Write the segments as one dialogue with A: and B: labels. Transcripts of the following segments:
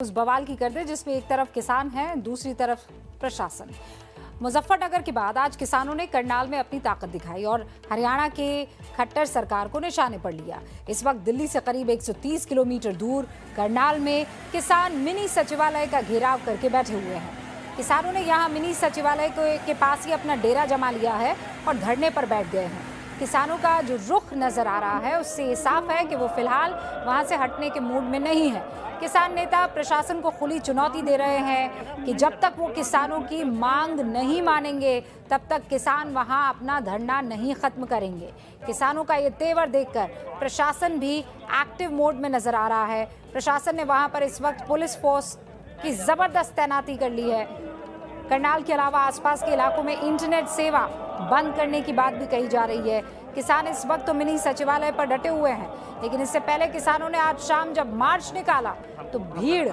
A: उस बवाल की कर दे जिसमें एक तरफ किसान हैं, दूसरी तरफ प्रशासन। मुजफ्फरनगर के बाद आज किसानों ने करनाल में अपनी ताकत दिखाई और हरियाणा के खट्टर सरकार को निशाने पर लिया। इस वक्त दिल्ली से करीब 130 किलोमीटर दूर करनाल में किसान मिनी सचिवालय का घेराव करके बैठे हुए हैं। किसानों ने यहां मिनी सचिवालय के पास ही अपना डेरा जमा लिया है और धरने पर बैठ गए हैं। किसानों का जो रुख नजर आ रहा है उससे साफ है कि वो फिलहाल वहां से हटने के मूड में नहीं है। किसान नेता प्रशासन को खुली चुनौती दे रहे हैं कि जब तक वो किसानों की मांग नहीं मानेंगे तब तक किसान वहां अपना धरना नहीं खत्म करेंगे। किसानों का ये तेवर देखकर प्रशासन भी एक्टिव मोड में नजर आ रहा है। प्रशासन ने वहां पर इस वक्त पुलिस फोर्स की जबरदस्त तैनाती कर ली है। करनाल के अलावा आसपास के इलाकों में इंटरनेट सेवा बंद करने की बात भी कही जा रही है। किसान इस वक्त तो मिनी सचिवालय पर डटे हुए हैं, लेकिन इससे पहले किसानों ने आज शाम जब मार्च निकाला तो भीड़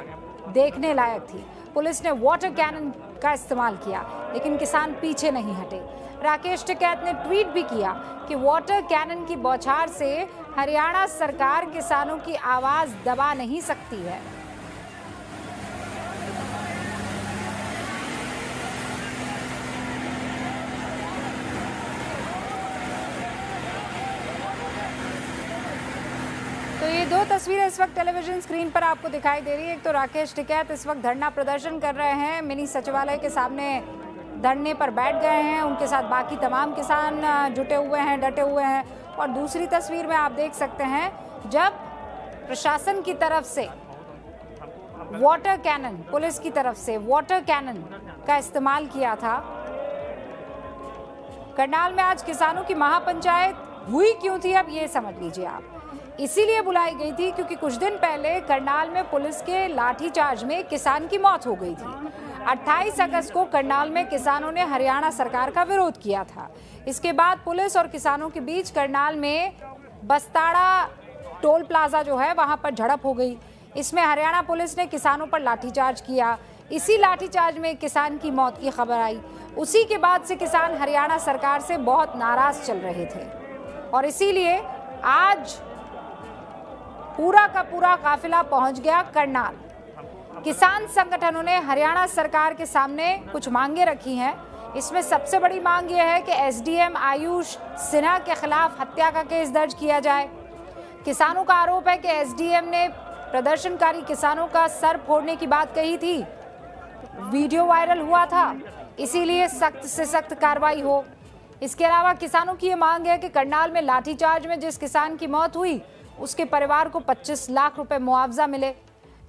A: देखने लायक थी। पुलिस ने वाटर कैनन का इस्तेमाल किया, लेकिन किसान पीछे नहीं हटे। राकेश टिकैत ने ट्वीट भी किया कि वाटर कैनन की बौछार से हरियाणा सरकार किसानों की आवाज दबा नहीं सकती है। तो ये दो तस्वीरें इस वक्त टेलीविजन स्क्रीन पर आपको दिखाई दे रही है। एक तो राकेश टिकैत इस वक्त धरना प्रदर्शन कर रहे हैं, मिनी सचिवालय के सामने धरने पर बैठ गए हैं। उनके साथ बाकी तमाम किसान जुटे हुए हैं, डटे हुए हैं। और दूसरी तस्वीर में आप देख सकते हैं जब प्रशासन की तरफ से वाटर कैनन, पुलिस की तरफ से वाटर कैनन का इस्तेमाल किया था। करनाल में आज किसानों की महापंचायत हुई क्यों थी, अब ये समझ लीजिए आप। इसीलिए बुलाई गई थी क्योंकि कुछ दिन पहले करनाल में पुलिस के लाठीचार्ज में किसान की मौत हो गई थी। 28 अगस्त को करनाल में किसानों ने हरियाणा सरकार का विरोध किया था। इसके बाद पुलिस और किसानों के बीच करनाल में बस्ताड़ा टोल प्लाजा जो है वहां पर झड़प हो गई। इसमें हरियाणा पुलिस ने किसानों पर लाठीचार्ज किया। इसी लाठीचार्ज में किसान की मौत की खबर आई। उसी के बाद से किसान हरियाणा सरकार से बहुत नाराज चल रहे थे और इसीलिए आज पूरा का पूरा काफिला पहुंच गया करनाल। किसान संगठनों ने हरियाणा सरकार के सामने कुछ मांगे रखी हैं। इसमें सबसे बड़ी मांग यह है कि एसडीएम आयुष सिन्हा के खिलाफ हत्या का केस दर्ज किया जाए। किसानों का आरोप है कि एसडीएम ने प्रदर्शनकारी किसानों का सर फोड़ने की बात कही थी, वीडियो वायरल हुआ था, इसीलिए सख्त से सख्त कार्रवाई हो। इसके अलावा किसानों की ये मांग है कि करनाल में लाठीचार्ज में जिस किसान की मौत हुई उसके परिवार को 25 लाख रुपए मुआवजा मिले।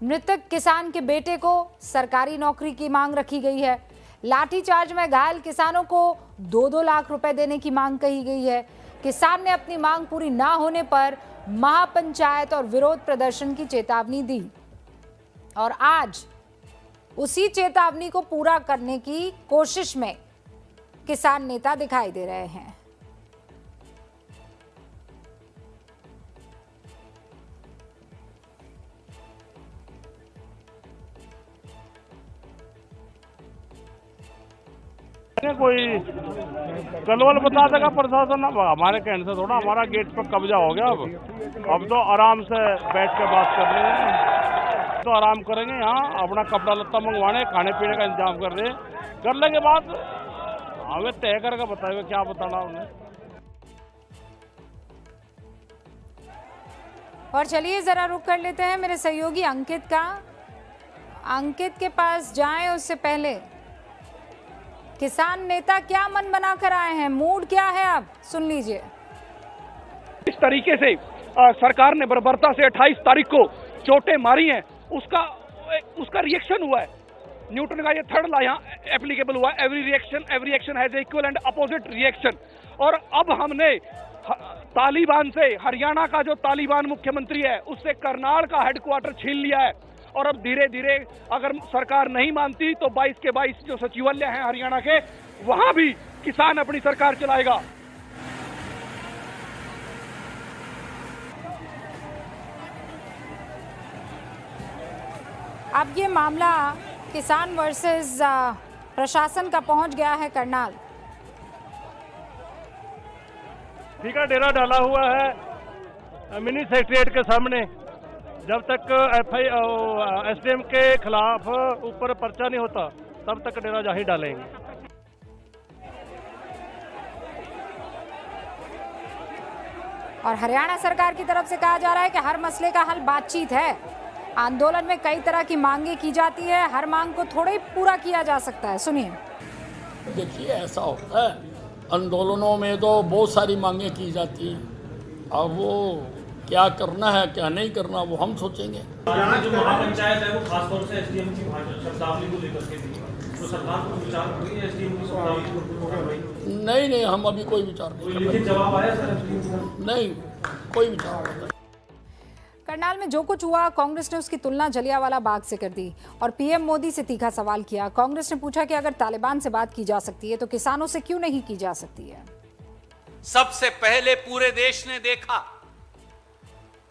A: मृतक किसान के बेटे को सरकारी नौकरी की मांग रखी गई है। लाठीचार्ज में घायल किसानों को 2-2 लाख रुपए देने की मांग कही गई है। किसान ने अपनी मांग पूरी ना होने पर महापंचायत और विरोध प्रदर्शन की चेतावनी दी और आज उसी चेतावनी को पूरा करने की कोशिश में किसान नेता दिखाई दे रहे हैं।
B: कोई कलवल बता देगा प्रशासन, हमारे कहने से थोड़ा। हमारा गेट पर कब्जा हो गया। अब तो आराम से बैठ के बात कर रहे हैं, तो आराम करेंगे। यहाँ अपना कपड़ा लत्ता मंगवाने, खाने पीने का इंतजाम कर रहे हैं। कर लेंगे बात, हमें तय करके बताएगा क्या बताना उन्हें।
A: और चलिए जरा रुक कर लेते हैं मेरे सहयोगी अंकित का। अंकित के पास जाएं उससे पहले किसान नेता क्या मन बना कर आए हैं, मूड क्या है, आप सुन लीजिए।
C: इस तरीके से सरकार ने बर्बरता से 28 तारीख को चोटें मारी हैं, उसका रिएक्शन हुआ है। न्यूटन का ये थर्ड लॉ यहाँ एप्लीकेबल हुआ है, every action has equal and opposite reaction. और अब हमने तालिबान से, हरियाणा का जो तालिबान मुख्यमंत्री है उससे करनाल का हेडक्वार्टर छीन लिया है। और अब धीरे धीरे अगर सरकार नहीं मानती तो 22 के 22 जो सचिवालय हैं हरियाणा के, वहां भी किसान अपनी सरकार चलाएगा।
A: अब ये मामला किसान वर्सेस प्रशासन का पहुंच गया है करनाल।
B: ठीक है, डेरा डाला हुआ है मिनी सेक्रेटरिएट के सामने। जब तक एसडीएम के खिलाफ ऊपर पर्चा नहीं होता तब तक डेरा जा ही डालेंगे।
A: और हरियाणा सरकार की तरफ से कहा जा रहा है कि हर मसले का हल बातचीत है। आंदोलन में कई तरह की मांगे की जाती है, हर मांग को थोड़ा ही पूरा किया जा सकता है। सुनिए।
D: देखिए, ऐसा होता है आंदोलनों में तो बहुत सारी मांगे की जाती हैं, अब वो क्या करना है क्या नहीं करना वो हम सोचेंगे।
E: हरियाणा जो महापंचायत है वो खासतौर से एसडीएम की शब्दावली को लेकर के थी, तो सरकार को विचार कर रही है एसडीएम की शब्दावली को? नहीं, हम अभी कोई विचार नहीं। कोई लिखित जवाब आया सर एसडीएम का? नहीं, कोई विचार नहीं।
A: करनाल में जो कुछ हुआ, कांग्रेस ने उसकी तुलना जलियांवाला बाग से कर दी और पीएम मोदी से तीखा सवाल किया। कांग्रेस ने पूछा कि अगर तालिबान से बात की जा सकती है तो किसानों से क्यों नहीं की जा सकती है।
F: सबसे पहले पूरे देश ने देखा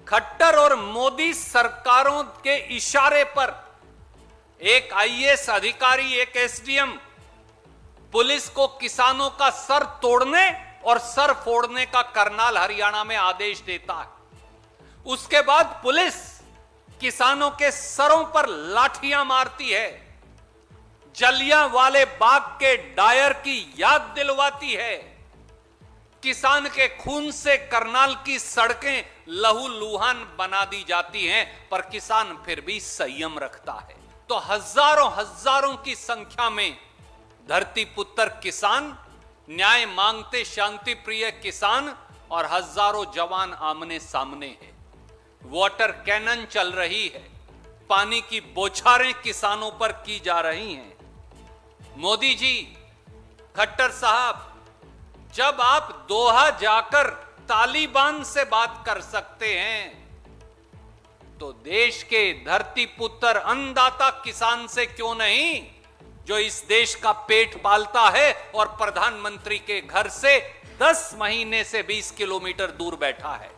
F: खट्टर और मोदी सरकारों के इशारे पर एक आईएएस अधिकारी, एक एसडीएम पुलिस को किसानों का सर तोड़ने और सर फोड़ने का करनाल हरियाणा में आदेश देता है। उसके बाद पुलिस किसानों के सरों पर लाठियां मारती है, जलियांवाले बाग के डायर की याद दिलवाती है। किसान के खून से करनाल की सड़कें लहूलुहान बना दी जाती हैं, पर किसान फिर भी संयम रखता है। तो हजारों की संख्या में धरती पुत्र किसान, न्याय मांगते शांति प्रिय किसान और हजारों जवान आमने सामने हैं। वाटर कैनन चल रही है, पानी की बौछारें किसानों पर की जा रही हैं। मोदी जी, खट्टर साहब, जब आप दोहा जाकर तालिबान से बात कर सकते हैं तो देश के धरती पुत्र अन्नदाता किसान से क्यों नहीं, जो इस देश का पेट पालता है और प्रधानमंत्री के घर से 10 महीने से 20 किलोमीटर दूर बैठा है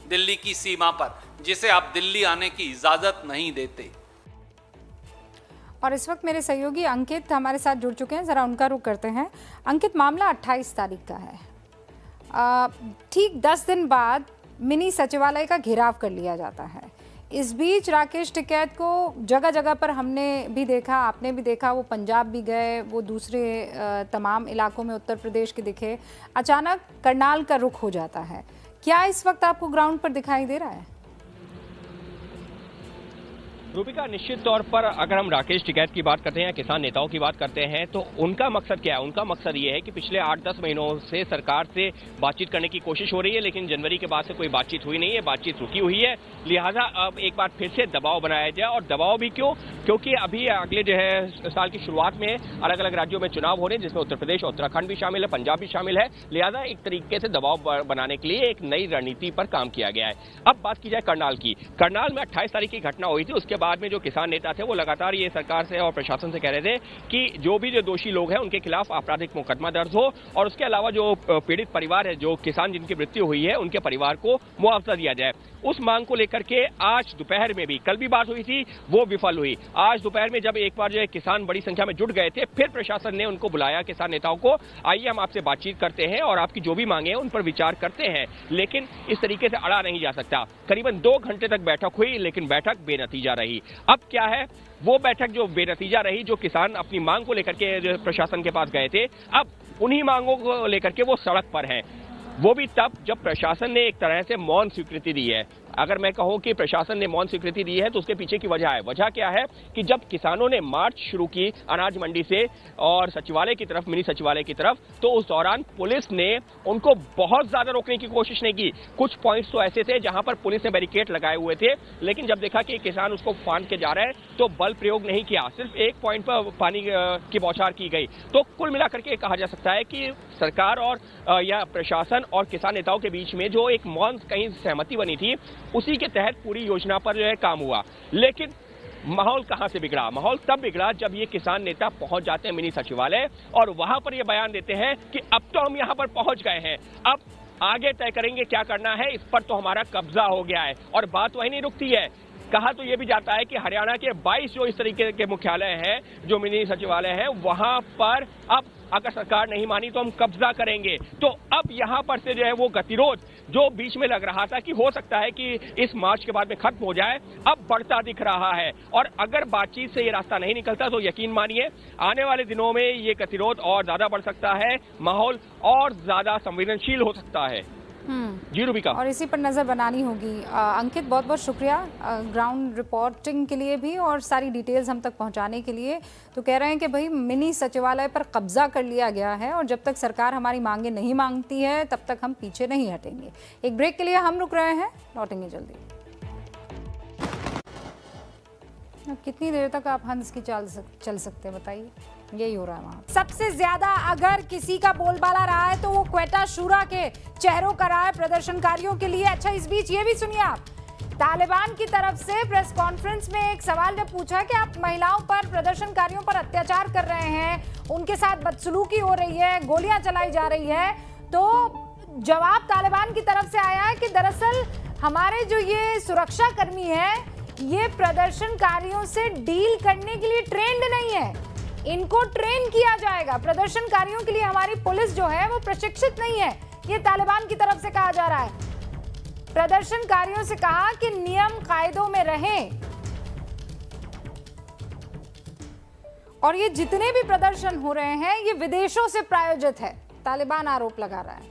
F: दिल्ली की सीमा पर, जिसे आप दिल्ली आने की इजाजत नहीं देते।
A: और इस वक्त मेरे सहयोगी अंकित हमारे साथ जुड़ चुके हैं, जरा उनका रुख करते हैं। अंकित, मामला 28 तारीख का है, ठीक 10 दिन बाद मिनी सचिवालय का घेराव कर लिया जाता है। इस बीच राकेश टिकैत को जगह जगह पर हमने भी देखा, आपने भी देखा, वो पंजाब भी गए, वो दूसरे तमाम इलाकों में उत्तर प्रदेश के दिखे। अचानक करनाल का रुख हो जाता है। क्या इस वक्त आपको ग्राउंड पर दिखाई दे रहा है?
G: रूपिका, निश्चित तौर पर अगर हम राकेश टिकैत की बात करते हैं, किसान नेताओं की बात करते हैं, तो उनका मकसद क्या है? उनका मकसद ये है कि पिछले 8-10 महीनों से सरकार से बातचीत करने की कोशिश हो रही है, लेकिन जनवरी के बाद से कोई बातचीत हुई नहीं है, बातचीत रुकी हुई है। लिहाजा अब एक बार फिर से दबाव बनाया जाए। और दबाव भी क्यों? क्योंकि अभी अगले जो है साल की शुरुआत में अलग अलग राज्यों में चुनाव हो रहे हैं, जिसमें उत्तर प्रदेश, उत्तराखंड भी शामिल है, पंजाब भी शामिल है। लिहाजा एक तरीके से दबाव बनाने के लिए एक नई रणनीति पर काम किया गया है। अब बात की जाए करनाल की। करनाल में 28 तारीख की घटना हुई थी, उसके बाद में जो किसान थे वो लगातार ये सरकार से और प्रशासन से कह रहे थे कि जो दोषी लोग हैं उनके खिलाफ आपराधिक मुकदमा दर्ज हो, और उसके अलावा जो पीड़ित परिवार है, जो किसान जिनकी मृत्यु हुई है, उनके परिवार को मुआवजा दिया जाए। उस मांग को लेकर के आज दोपहर में भी, कल भी बात हुई थी, वो विफल हुई। आज दोपहर में जब एक बार जो है किसान बड़ी संख्या में जुट गए थे, फिर प्रशासन ने उनको बुलाया, किसान नेताओं को, आइए हम आपसे बातचीत करते हैं और आपकी जो भी मांगे हैं उन पर विचार करते हैं। लेकिन इस तरीके से अड़ा नहीं जा सकता। करीबन 2 घंटे तक बैठक हुई, लेकिन बैठक बेनतीजा रही। अब क्या है, वो बैठक जो बेनतीजा रही, जो किसान अपनी मांग को लेकर के प्रशासन के पास गए थे, अब उन्हीं मांगों को लेकर के वो सड़क पर हैं। वो भी तब जब प्रशासन ने एक तरह से मौन स्वीकृति दी है। अगर मैं कहूं कि प्रशासन ने मौन स्वीकृति दी है तो उसके पीछे की वजह है। वजह क्या है कि जब किसानों ने मार्च शुरू की अनाज मंडी से और सचिवालय की तरफ, मिनी सचिवालय की तरफ, तो उस दौरान पुलिस ने उनको बहुत ज्यादा रोकने की कोशिश नहीं की। कुछ पॉइंट्स तो ऐसे थे जहां पर पुलिस ने बैरिकेड लगाए हुए थे, लेकिन जब देखा कि किसान उसको फांद के जा रहे हैं तो बल प्रयोग नहीं किया, सिर्फ एक पॉइंट पर पानी की बौछार की गई। तो कुल मिलाकर के कहा जा सकता है कि सरकार और या प्रशासन और किसान नेताओं के बीच में जो एक मौन कहीं सहमति बनी थी, उसी के तहत पूरी योजना पर जो है काम हुआ। लेकिन माहौल कहां से बिगड़ा? माहौल तब बिगड़ा जब ये किसान नेता पहुंच जाते हैं मिनी सचिवालय और वहां पर ये बयान देते हैं कि अब तो हम यहां पर पहुंच गए हैं, अब आगे तय करेंगे क्या करना है, इस पर तो हमारा कब्जा हो गया है। और बात वही नहीं रुकती है। कहा तो ये भी जाता है कि हरियाणा के 22 जो इस तरीके के मुख्यालय हैं, जो मिनी सचिवालय हैं, वहां पर अब अगर सरकार नहीं मानी तो हम कब्जा करेंगे। तो अब यहाँ पर से जो है वो गतिरोध जो बीच में लग रहा था कि हो सकता है कि इस मार्च के बाद में खत्म हो जाए, अब बढ़ता दिख रहा है। और अगर बातचीत से ये रास्ता नहीं निकलता तो यकीन मानिए आने वाले दिनों में ये गतिरोध और ज्यादा बढ़ सकता है, माहौल और ज्यादा संवेदनशील हो सकता है। जी रूबिका,
A: और इसी पर नज़र बनानी होगी। अंकित, बहुत बहुत शुक्रिया ग्राउंड रिपोर्टिंग के लिए भी और सारी डिटेल्स हम तक पहुंचाने के लिए। तो कह रहे हैं कि भाई मिनी सचिवालय पर कब्जा कर लिया गया है और जब तक सरकार हमारी मांगे नहीं मांगती है तब तक हम पीछे नहीं हटेंगे। एक ब्रेक के लिए हम रुक रहे हैं, लौटेंगे जल्दी। अब कितनी देर तक आप हंस की चल सकते हैं बताइए, यही हो रहा है वहाँ। सबसे ज्यादा अगर किसी का बोलबाला रहा है तो वो क्वेटा शूरा के चेहरों का रहा है प्रदर्शनकारियों के लिए। अच्छा, इस बीच ये भी सुनिए आप, तालिबान की तरफ से प्रेस कॉन्फ्रेंस में एक सवाल जब पूछा कि आप महिलाओं पर, प्रदर्शनकारियों पर अत्याचार कर रहे हैं, उनके साथ बदसलूकी हो रही है, गोलियां चलाई जा रही है, तो जवाब तालिबान की तरफ से आया है कि दरअसल हमारे जो ये सुरक्षा कर्मी है ये प्रदर्शनकारियों से डील करने के लिए ट्रेंड नहीं है, इनको ट्रेन किया जाएगा। प्रदर्शनकारियों के लिए हमारी पुलिस जो है वो प्रशिक्षित नहीं है, ये तालिबान की तरफ से कहा जा रहा है। प्रदर्शनकारियों से कहा कि नियम कायदों में रहें और ये जितने भी प्रदर्शन हो रहे हैं ये विदेशों से प्रायोजित है, तालिबान आरोप लगा रहा है।